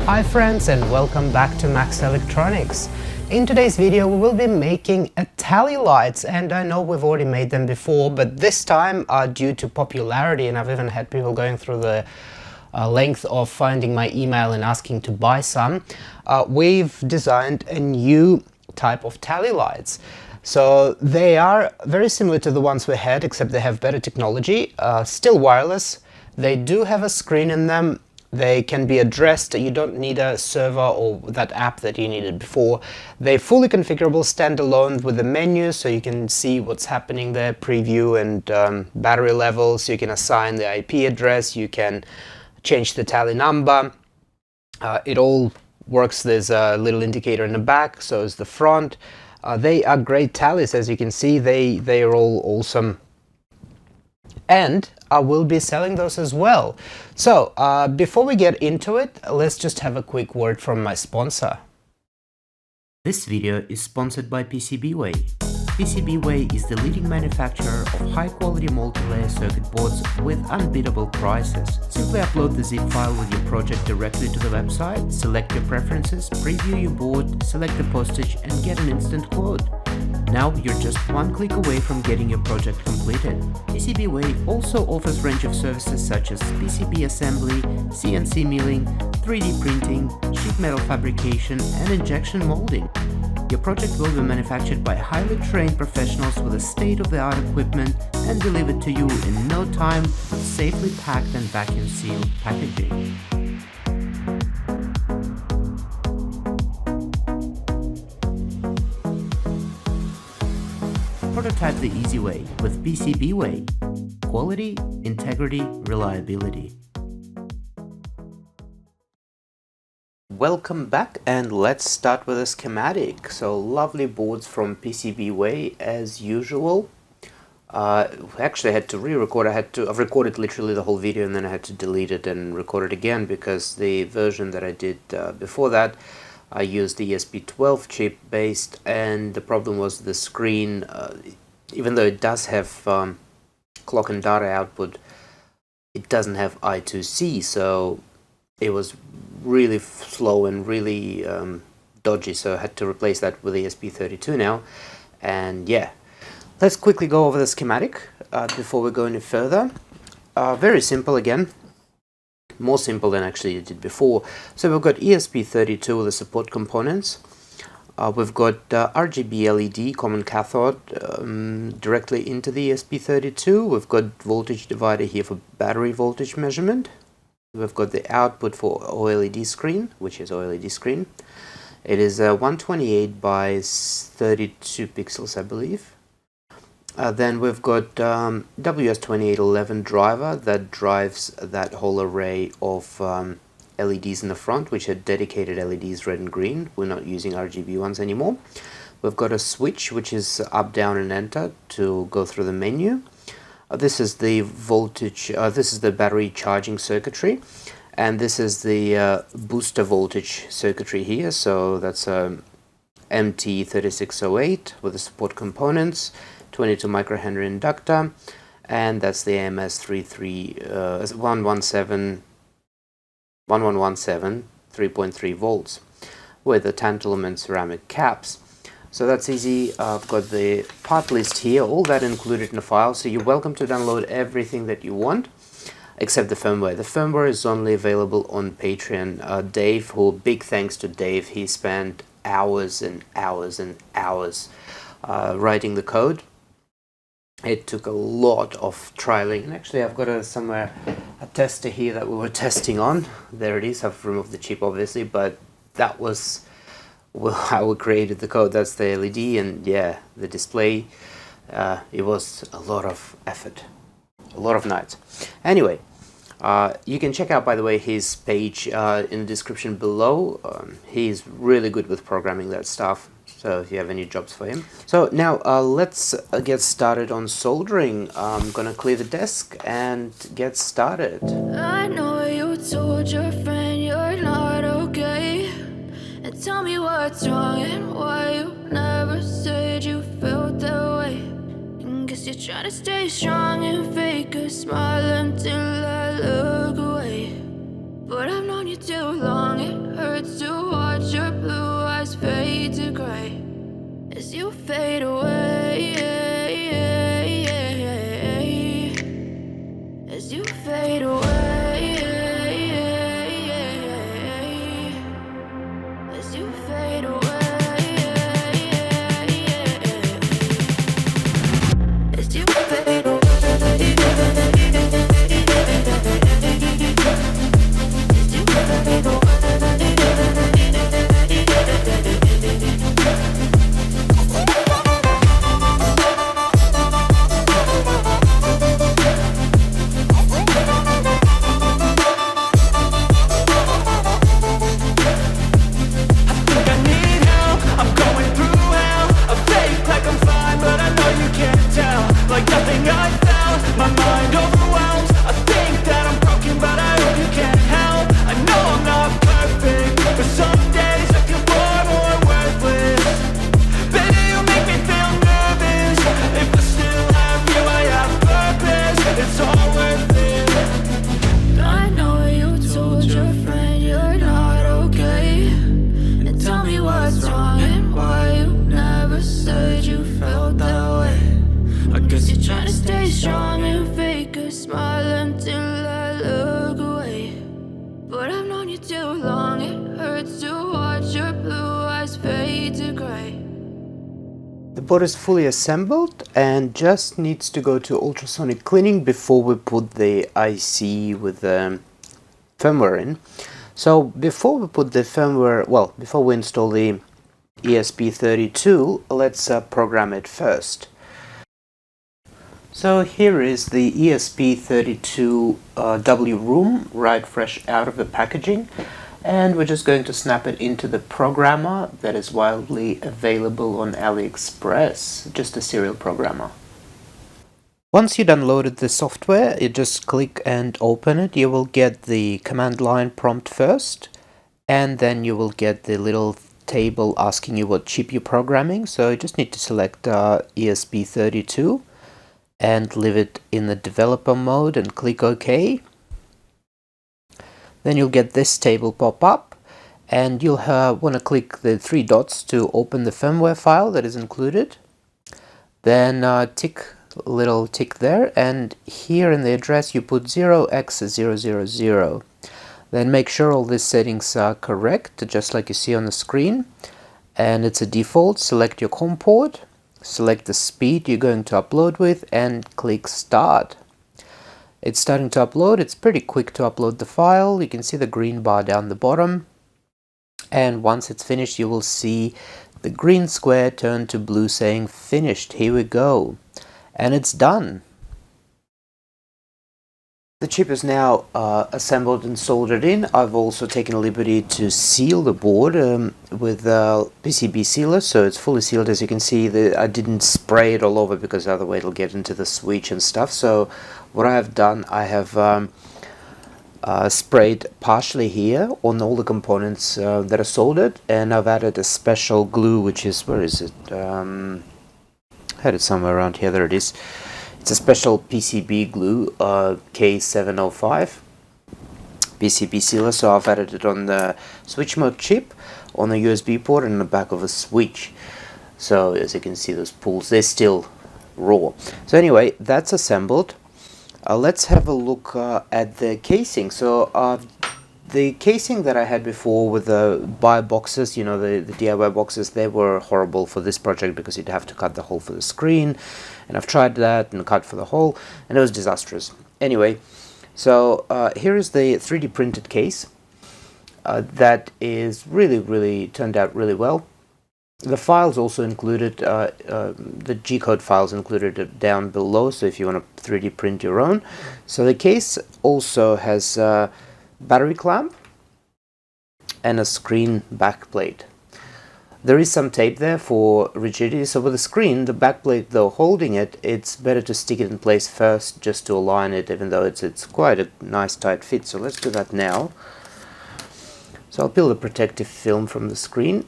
Hi friends, and welcome back to Max Electronics. In today's video we will be making tally lights, and I know we've already made them before, but this time due to popularity, and I've even had people going through the length of finding my email and asking to buy some, we've designed a new type of tally lights. So they are very similar to the ones we had, except they have better technology, still wireless. They do have a screen in them. They can be addressed. You don't need a server or that app that you needed before. They're fully configurable, standalone with the menu, so you can see what's happening there, preview and battery levels. You can assign the IP address. You can change the tally number. It all works. There's a little indicator in the back, so is the front. They are great tallies, as you can see. They are all awesome. And I will be selling those as well. So before we get into it, let's just have a quick word from my sponsor. This video is sponsored by PCBWay. PCBWay is the leading manufacturer of high-quality multi-layer circuit boards with unbeatable prices. Simply upload the zip file with your project directly to the website, select your preferences, preview your board, select the postage and get an instant quote. Now you're just one click away from getting your project completed. PCBWay also offers a range of services such as PCB assembly, CNC milling, 3D printing, sheet metal fabrication and injection molding. Your project will be manufactured by highly trained professionals with a state-of-the-art equipment and delivered to you in no time with safely packed and vacuum-sealed packaging. Prototype the easy way with PCBWay. Quality, integrity, reliability. Welcome back, and let's start with a schematic. So lovely boards from PCBWay as usual. Actually I had to re-record. I've recorded literally the whole video and then I had to delete it and record it again because the version that I did before that I used the ESP12 chip based, and the problem was the screen, even though it does have clock and data output, it doesn't have I2C, so it was really slow and really dodgy, so I had to replace that with ESP32 now. And yeah, let's quickly go over the schematic before we go any further. Very simple again. More simple than actually it did before. So we've got ESP32 with the support components. We've got RGB LED common cathode directly into the ESP32. We've got voltage divider here for battery voltage measurement. We've got the output for OLED screen, which is OLED screen. It is 128 by 32 pixels, I believe. Then we've got WS2811 driver that drives that whole array of LEDs in the front, which are dedicated LEDs red and green. We're not using RGB ones anymore. We've got a switch which is up, down and enter to go through the menu. This is the voltage, this is the battery charging circuitry, and this is the booster voltage circuitry here. So that's a MT3608 with the support components, 22 microhenry inductor, and that's the AMS1117 3.3 volts with the tantalum and ceramic caps. So that's easy. I've got the part list here, all that included in a file, so you're welcome to download everything that you want except the firmware. The firmware is only available on Patreon. Dave, big thanks to Dave, he spent hours and hours and hours writing the code. It took a lot of trialing, and actually I've got somewhere a tester here that we were testing on. There it is. I've removed the chip obviously, but that was how we created the code. That's the LED, and yeah, the display. It was a lot of effort, a lot of nights. Anyway, you can check out, by the way, his page in the description below. He's really good with programming that stuff. So if you have any jobs for him. So now let's get started on soldering. I'm gonna clear the desk and get started. I know you told your friend you're not okay, and tell me what's wrong and why you never said you felt that way. And guess you're trying to stay strong and fake a smile until I look away. But I've known you too long, it hurts. hurts to watch your blue eyes fade to gray as you fade away. As you fade away. As you fade away. As you fade away. Strong and fake a smile until I look away. But I've known you too long, it hurts to watch your blue eyes fade to gray. The board is fully assembled and just needs to go to ultrasonic cleaning before we put the IC with the firmware in. So before we put the firmware, well, before we install the ESP32, let's program it first. So here is the ESP32W room, right fresh out of the packaging, and we're just going to snap it into the programmer that is widely available on AliExpress, just a serial programmer. Once you downloaded the software, you just click and open it. You will get the command line prompt first, and then you will get the little table asking you what chip you're programming. So you just need to select ESP32 and leave it in the developer mode and click OK. Then you'll get this table pop up, and you'll want to click the three dots to open the firmware file that is included. Then little tick there, and here in the address you put 0x000. Then make sure all these settings are correct, just like you see on the screen, and it's a default. Select your COM port, select the speed you're going to upload with, and click start. It's starting to upload. It's pretty quick to upload the file. You can see the green bar down the bottom, and once it's finished you will see the green square turn to blue saying finished. Here we go, and it's done. The chip is now assembled and soldered in. I've also taken a liberty to seal the board with PCB sealer, so it's fully sealed. As you can see, I didn't spray it all over because otherwise it'll get into the switch and stuff. So what I have done, I have sprayed partially here on all the components that are soldered, and I've added a special glue, which is, where is it? I had it somewhere around here. There it is. It's a special PCB glue, K705 PCB sealer. So I've added it on the switch mode chip, on the USB port, and the back of a switch. So as you can see, those pulls, they're still raw. So anyway, that's assembled. Let's have a look at the casing. So the casing that I had before with the buy boxes, you know, the DIY boxes, they were horrible for this project because you'd have to cut the hole for the screen, and I've tried that and cut for the hole, and it was disastrous. Anyway, so here is the 3D printed case that is really turned out really well. The files also included, the G-code files included down below, so if you want to 3D print your own. So the case also has battery clamp and a screen backplate. There is some tape there for rigidity. So with the screen, the backplate though holding it, it's better to stick it in place first just to align it, even though it's quite a nice tight fit. So let's do that now. So I'll peel the protective film from the screen.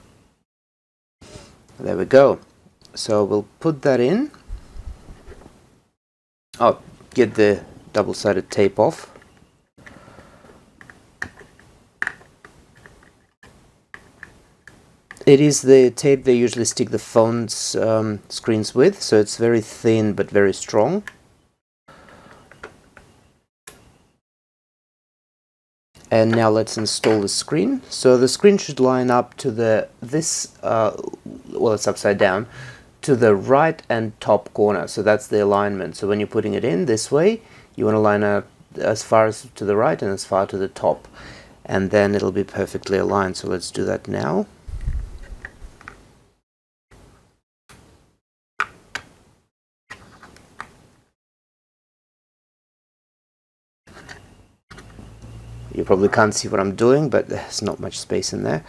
There we go. So we'll put that in. I'll get the double-sided tape off. It is the tape they usually stick the phone's screens with, so it's very thin but very strong. And now let's install the screen. So the screen should line up to well, it's upside down, to the right and top corner. So that's the alignment. So when you're putting it in this way, you want to line up as far as to the right and as far to the top. And then it'll be perfectly aligned. So let's do that now. You probably can't see what I'm doing, but there's not much space in there.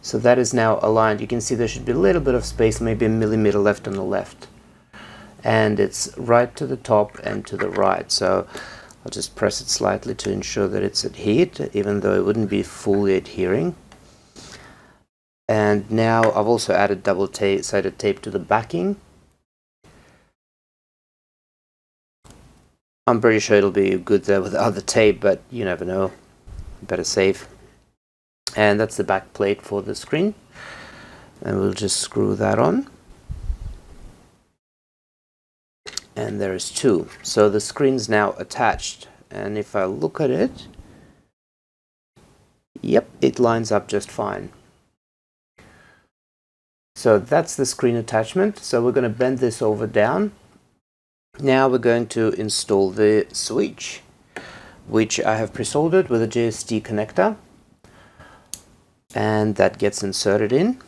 So that is now aligned. You can see there should be a little bit of space, maybe a millimeter left on the left. And it's right to the top and to the right. So I'll just press it slightly to ensure that it's adhered, even though it wouldn't be fully adhering. And now I've also added double-sided tape to the backing. I'm pretty sure it'll be good there with other tape, but you never know. Better save. And that's the back plate for the screen. And we'll just screw that on. And there is two. So the screen's now attached. And if I look at it, yep, it lines up just fine. So that's the screen attachment. So we're going to bend this over down. Now we're going to install the switch, which I have pre-soldered with a JST connector, and that gets inserted in.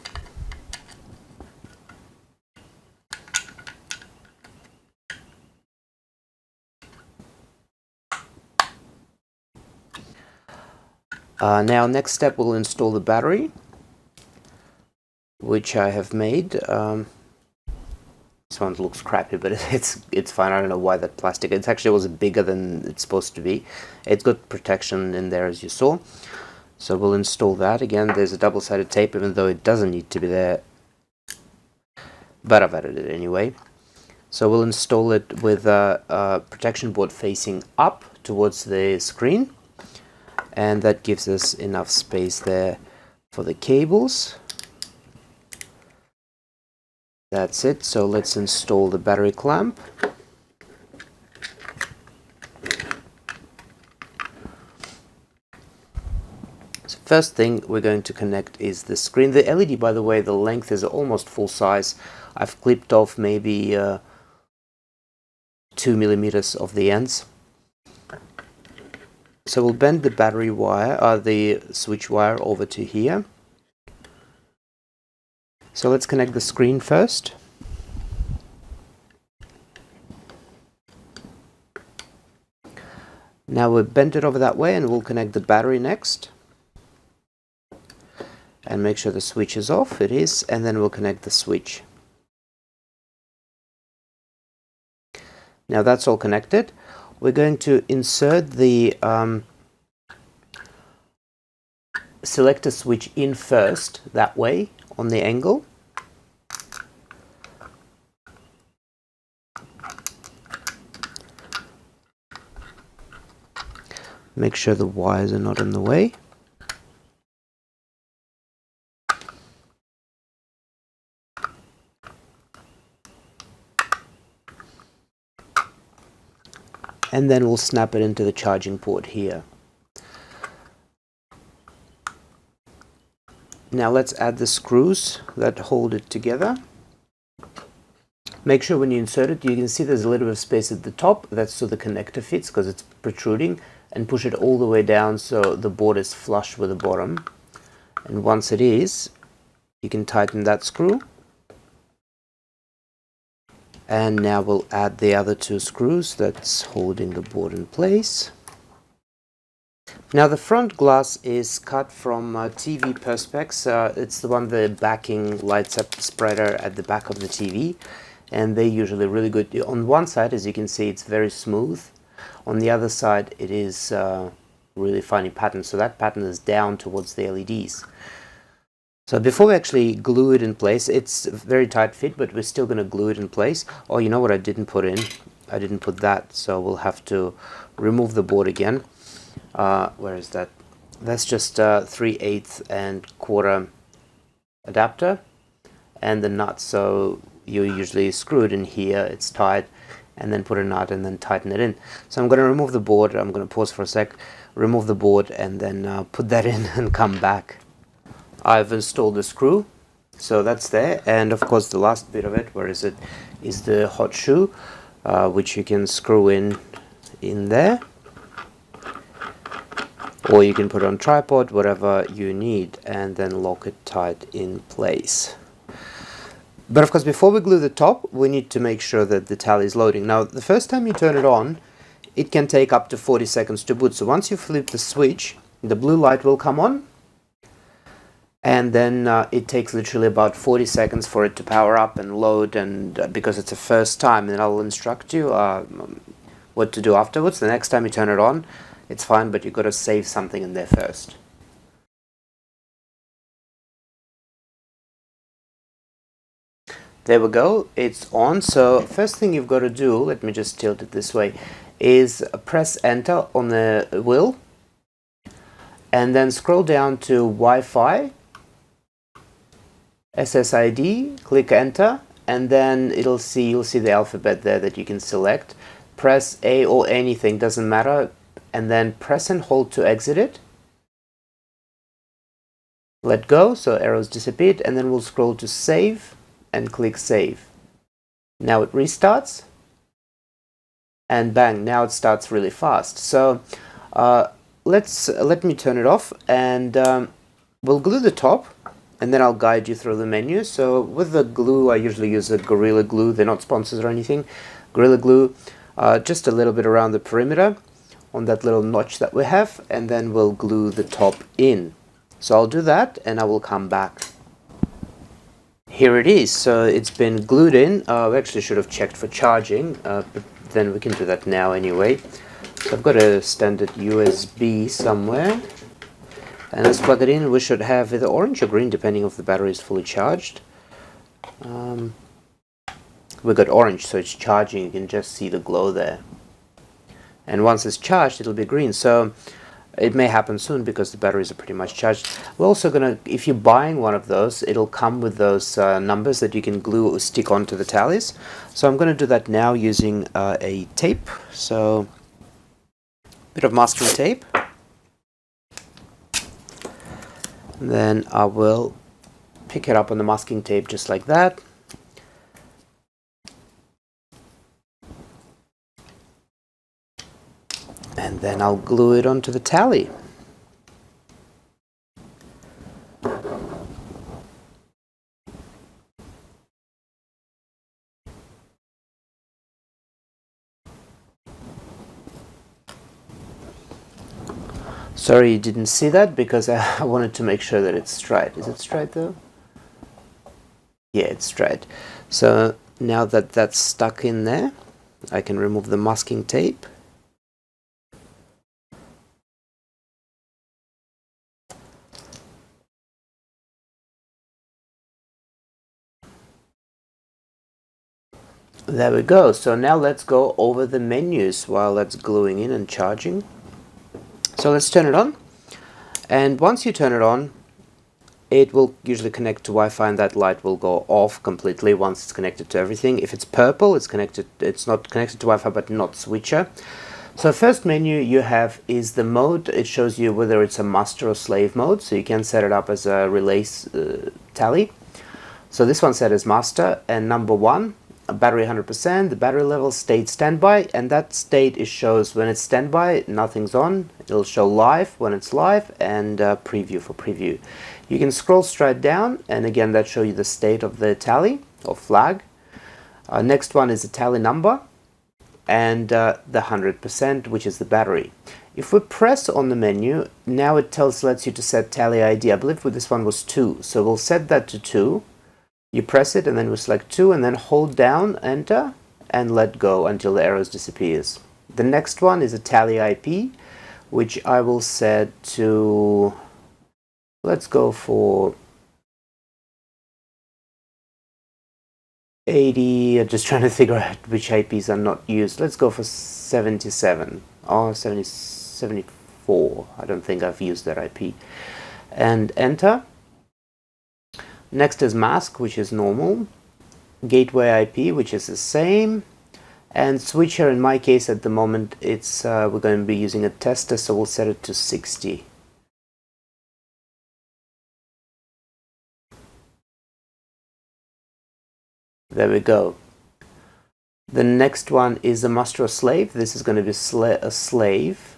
Now next step, we'll install the battery, which I have made. This one looks crappy, but it's fine. I don't know why that plastic. It actually was bigger than it's supposed to be. It's got protection in there, as you saw. So we'll install that. Again, there's a double-sided tape, even though it doesn't need to be there. But I've added it anyway. So we'll install it with a protection board facing up towards the screen. And that gives us enough space there for the cables. That's it. So let's install the battery clamp. So first thing we're going to connect is the screen. The LED, by the way, the length is almost full size. I've clipped off maybe 2 millimeters of the ends. So we'll bend the battery wire, the switch wire over to here. So let's connect the screen first. Now we've bent it over that way, and we'll connect the battery next. And make sure the switch is off. It is. And then we'll connect the switch. Now that's all connected. We're going to insert the selector switch in first, that way, on the angle. Make sure the wires are not in the way. And then we'll snap it into the charging port here. Now let's add the screws that hold it together. Make sure when you insert it, you can see there's a little bit of space at the top. That's so the connector fits, because it's protruding. And push it all the way down so the board is flush with the bottom. And once it is, you can tighten that screw. And now we'll add the other two screws that's holding the board in place. Now the front glass is cut from TV Perspex. It's the one, the backing lights up spreader at the back of the TV, and they're usually really good. On one side, as you can see, it's very smooth. On the other side, it is really funny pattern. So that pattern is down towards the LEDs. So before we actually glue it in place, it's a very tight fit, but we're still going to glue it in place. Oh, you know what I didn't put in? I didn't put that, so we'll have to remove the board again. Where is that? That's just 3/8 and 1/4 adapter and the nut. So you usually screw it in here, it's tight, and then put a nut and then tighten it in. So I'm going to remove the board. I'm going to pause for a sec, remove the board, and then put that in and come back. I've installed the screw, so that's there. And of course the last bit of it, where is it, is the hot shoe, which you can screw in there, or you can put it on tripod, whatever you need, and then lock it tight in place. But of course, before we glue the top, we need to make sure that the tally is loading. Now, the first time you turn it on, it can take up to 40 seconds to boot. So once you flip the switch, the blue light will come on, and then it takes literally about 40 seconds for it to power up and load, and because it's a first time, and I'll instruct you what to do afterwards. The next time you turn it on, it's fine, but you've got to save something in there first. There we go, it's on. So first thing you've got to do, let me just tilt it this way, is press enter on the wheel, and then scroll down to Wi-Fi, SSID, click enter, and then you'll see the alphabet there that you can select. Press A or anything, doesn't matter, and then press and hold to exit it. Let go, so arrows disappeared, and then we'll scroll to save and click save. Now it restarts, and bang, now it starts really fast. So let me turn it off, and we'll glue the top, and then I'll guide you through the menu. So with the glue, I usually use a Gorilla Glue. They're not sponsors or anything. Gorilla Glue, just a little bit around the perimeter on that little notch that we have, and then we'll glue the top in. So I'll do that, and I will come back. Here it is. So it's been glued in. We actually should have checked for charging, but then we can do that now anyway. So I've got a standard USB somewhere, and let's plug it in. We should have either orange or green, depending if the battery is fully charged. We got orange, so it's charging. You can just see the glow there, and once it's charged, it'll be green. So it may happen soon because the batteries are pretty much charged. We're also gonna, if you're buying one of those, it'll come with those numbers that you can glue or stick onto the tallies. So I'm gonna do that now using a tape. So a bit of masking tape. Then I will pick it up on the masking tape just like that. And then I'll glue it onto the tally. Sorry you didn't see that because I wanted to make sure that it's straight. Is it straight though? Yeah, it's straight. So now that that's stuck in there, I can remove the masking tape. There we go. So now let's go over the menus while that's gluing in and charging. So let's turn it on, and once you turn it on, it will usually connect to Wi-Fi, and that light will go off completely once it's connected to everything. If it's purple, it's not connected to Wi-Fi but not switcher. So first menu you have is the mode. It shows you whether it's a master or slave mode, so you can set it up as a relay tally. So this one's set as master, and number 1, battery 100%, the battery level, state standby, and that state shows when it's standby, nothing's on. It'll show live when it's live, and preview for preview. You can scroll straight down, and again that shows you the state of the tally or flag. Next one is the tally number, and the 100%, which is the battery. If we press on the menu, now it lets you to set tally ID. I believe this one was 2, so we'll set that to 2. You press it, and then we select 2, and then hold down, enter, and let go until the arrows disappears. The next one is a tally IP, which I will set to, let's go for 80. I'm just trying to figure out which IPs are not used. Let's go for 77 or 74. I don't think I've used that IP. And enter. Next is mask, which is normal, gateway IP, which is the same, and switcher, in my case at the moment, it's we're going to be using a tester, so we'll set it to 60. There we go. The next one is a master or slave. This is going to be a slave.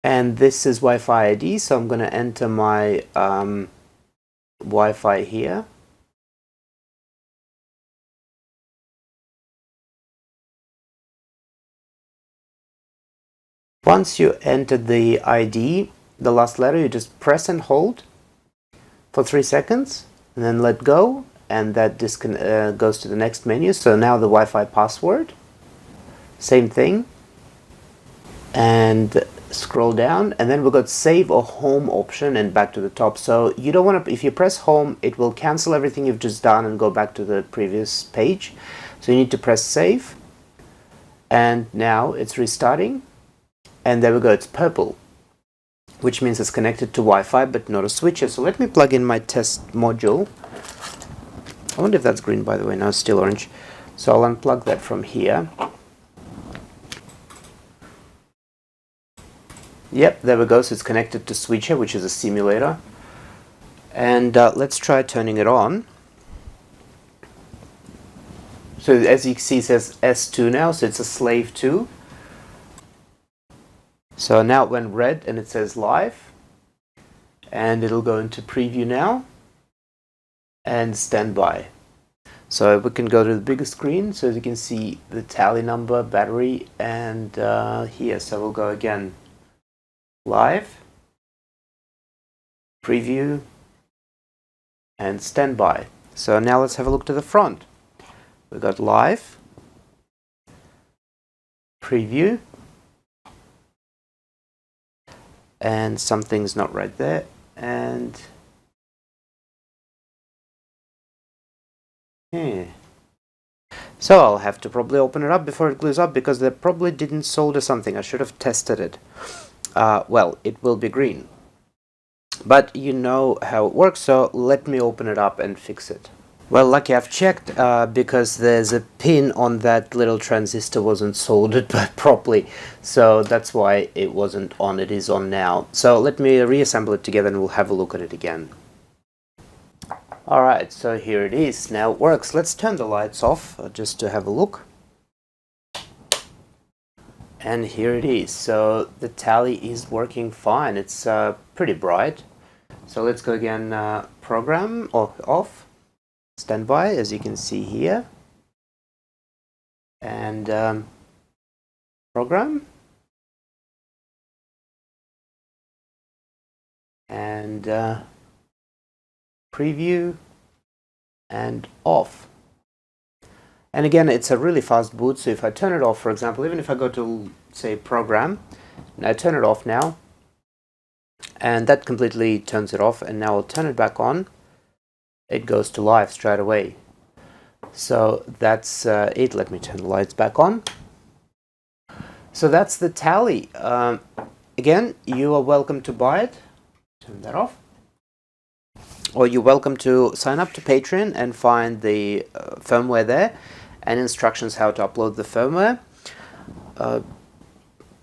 And this is Wi-Fi ID, so I'm going to enter my Wi-Fi here. Once you enter the ID, the last letter, you just press and hold for 3 seconds, and then let go, and that goes to the next menu. So now the Wi-Fi password, same thing, and scroll down, and then we've got save or home option and back to the top. So you don't want to, if you press home, it will cancel everything you've just done and go back to the previous page. So you need to press save, and now it's restarting, and there we go, it's purple, which means it's connected to Wi-Fi but not a switcher. So let me plug in my test module. I wonder if that's green, by the way. No, it's still orange. So I'll unplug that from here. Yep, there we go. So it's connected to switcher, which is a simulator. And let's try turning it on. So as you can see, it says S2 now, so it's a slave 2. So now it went red and it says live, and it'll go into preview now and standby. So we can go to the bigger screen, so as you can see the tally number, battery, and here. So we'll go again, live, preview, and standby. So now let's have a look to the front. We got live, preview, and something's not right there, and so I'll have to probably open it up before it glues up, because they probably didn't solder something. I should have tested it. Well, it will be green, but you know how it works, so let me open it up and fix it. Well, lucky I've checked, because there's a pin on that little transistor wasn't soldered properly, so that's why it wasn't on. It is on now. So let me reassemble it together and we'll have a look at it again. Alright, so here it is. Now it works. Let's turn the lights off just to have a look. And here it is. So the tally is working fine. It's pretty bright. So let's go again, program off. Standby, as you can see here, and program, and preview, and off. And again, it's a really fast boot, so if I turn it off, for example, even if I go to, say, program, and I turn it off now, and that completely turns it off, and now I'll turn it back on, it goes to live straight away. So that's it. Let me turn the lights back on. So that's the tally. Again, you are welcome to buy it. Turn that off. Or you're welcome to sign up to Patreon and find the firmware there and instructions how to upload the firmware.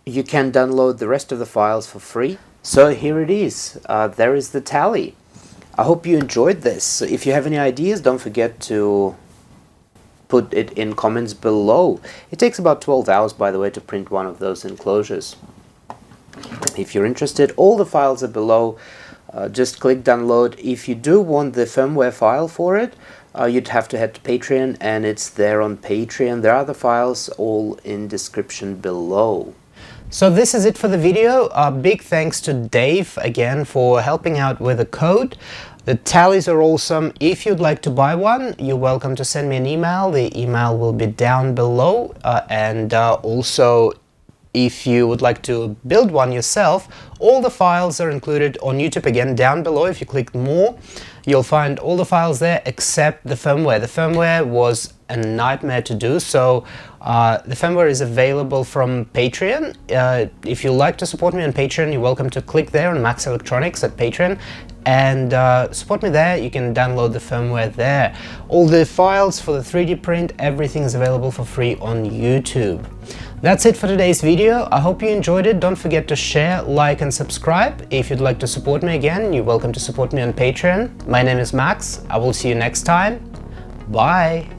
You can download the rest of the files for free. So here it is. There is the tally. I hope you enjoyed this. So if you have any ideas, don't forget to put it in comments below. It takes about 12 hours, by the way, to print one of those enclosures. If you're interested, all the files are below. Just click download. If you do want the firmware file for it, you'd have to head to Patreon, and it's there on Patreon. There are the files all in description below. So this is it for the video. Big thanks to Dave again for helping out with the code. The tallies are awesome. If you'd like to buy one, you're welcome to send me an email. The email will be down below. And also, if you would like to build one yourself, all the files are included on YouTube again down below. If you click more, You'll find all the files there except the firmware. The firmware was a nightmare to do, so the firmware is available from Patreon. If you'd like to support me on Patreon, you're welcome to click there on Max Electronics at Patreon and support me there. You can download the firmware there. All the files for the 3D print, everything is available for free on YouTube. That's it for today's video. I hope you enjoyed it. Don't forget to share, like and subscribe. If you'd like to support me again, you're welcome to support me on Patreon. My name is Max. I will see you next time. Bye.